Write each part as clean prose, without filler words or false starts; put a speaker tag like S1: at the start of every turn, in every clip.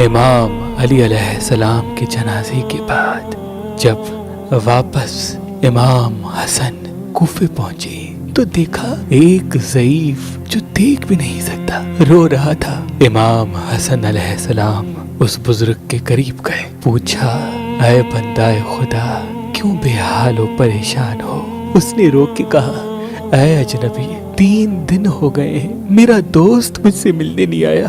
S1: امام علی علیہ السلام کے جنازے کے بعد جب واپس امام حسن کوفے پہنچے تو دیکھا ایک ضعیف جو دیکھ بھی نہیں سکتا رو رہا تھا۔ امام حسن علیہ السلام اس بزرگ کے قریب گئے، پوچھا اے بندہ خدا کیوں بے حال و پریشان ہو؟ اس نے رو کے کہا اے اجنبی 3 دن ہو گئے ہیں، میرا دوست مجھ سے ملنے نہیں آیا،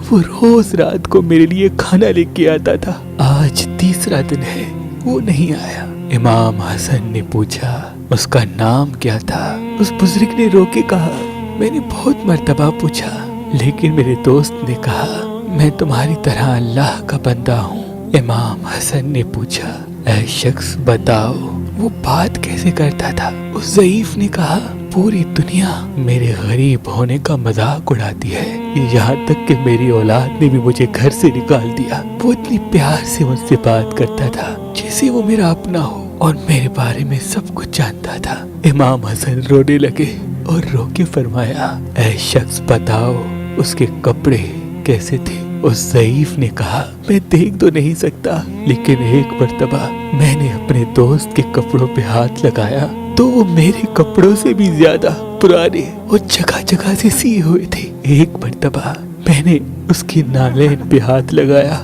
S1: وہ روز رات کو میرے لیے کھانا لے کے آتا تھا، آج تیسرا دن ہے وہ نہیں آیا۔ امام حسن نے پوچھا اس کا نام کیا تھا؟ اس بزرگ نے رو کے کہا میں نے بہت مرتبہ پوچھا لیکن میرے دوست نے کہا میں تمہاری طرح اللہ کا بندہ ہوں۔ امام حسن نے پوچھا اے شخص بتاؤ وہ بات کیسے کرتا تھا؟ اس ضعیف نے کہا پوری دنیا میرے غریب ہونے کا مذاق اڑاتی ہے، یہاں تک کہ میری اولاد نے بھی مجھے گھر سے نکال دیا۔ وہ اتنی پیار سے مجھ سے بات کرتا تھا جیسے وہ میرا اپنا ہو اور میرے بارے میں سب کچھ جانتا تھا۔ امام حسن رونے لگے اور رو کے فرمایا اے شخص بتاؤ اس کے کپڑے کیسے تھے؟ اس ضعیف نے کہا میں دیکھ تو نہیں سکتا لیکن ایک مرتبہ میں نے اپنے دوست کے کپڑوں پہ ہاتھ لگایا تو وہ میرے کپڑوں سے بھی زیادہ پرانے اور جگہ جگہ سے سیے ہوئے تھے۔ ایک مرتبہ میں نے اس کی نالین پہ ہاتھ لگایا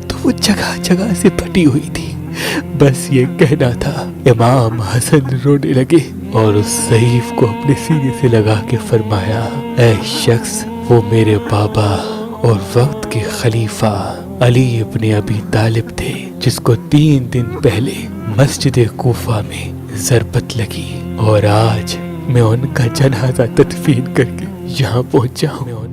S1: تو وہ جگہ جگہ سے پھٹی ہوئی تھی۔ بس یہ کہنا تھا۔ امام حسن رونے لگے اور اس ضعیف کو اپنے سینے سے لگا کے فرمایا اے شخص وہ میرے بابا اور وقت کے خلیفہ علی ابن ابی طالب تھے جس کو 3 دن پہلے مسجد کوفہ میں ضربت لگی اور آج میں ان کا جنازہ تدفین کر کے یہاں پہنچا ہوں۔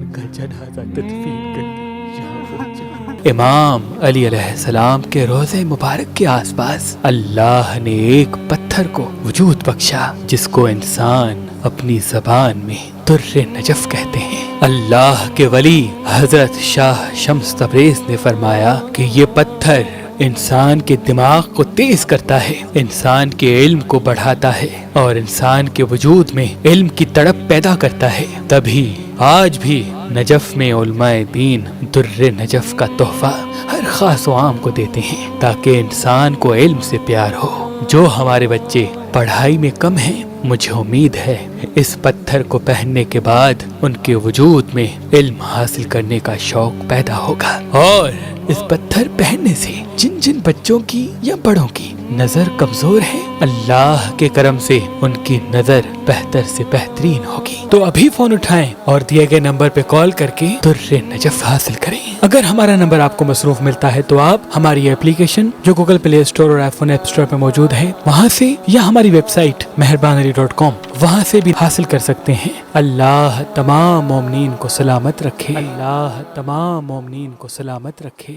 S1: امام علی علیہ السلام کے روضہ مبارک کے آس پاس اللہ نے ایک پتھر کو وجود بخشا جس کو انسان اپنی زبان میں در نجف کہتے ہیں۔ اللہ کے ولی حضرت شاہ شمس تبریز نے فرمایا کہ یہ پتھر انسان کے دماغ کو تیز کرتا ہے، انسان کے علم کو بڑھاتا ہے اور انسان کے وجود میں علم کی تڑپ پیدا کرتا ہے۔ تبھی آج بھی نجف میں علماء دین در نجف کا تحفہ ہر خاص و عام کو دیتے ہیں تاکہ انسان کو علم سے پیار ہو۔ جو ہمارے بچے پڑھائی میں کم ہیں مجھے امید ہے اس پتھر کو پہننے کے بعد ان کے وجود میں علم حاصل کرنے کا شوق پیدا ہوگا، اور اس پتھر پہننے سے جن جن بچوں کی یا بڑوں کی نظر کمزور ہے اللہ کے کرم سے ان کی نظر بہتر سے بہترین ہوگی۔ تو ابھی فون اٹھائیں اور دیے گئے نمبر پہ کال کر کے در نجف حاصل کریں۔ اگر ہمارا نمبر آپ کو مصروف ملتا ہے تو آپ ہماری اپلیکیشن جو گوگل پلے اسٹور اور آئی فون ایپ اسٹور پہ موجود ہے وہاں سے یا ہماری ویب سائٹ meherbanali.com وہاں سے بھی حاصل کر سکتے ہیں۔ اللہ تمام مومنین کو سلامت رکھے، اللہ تمام مومنین کو سلامت رکھے۔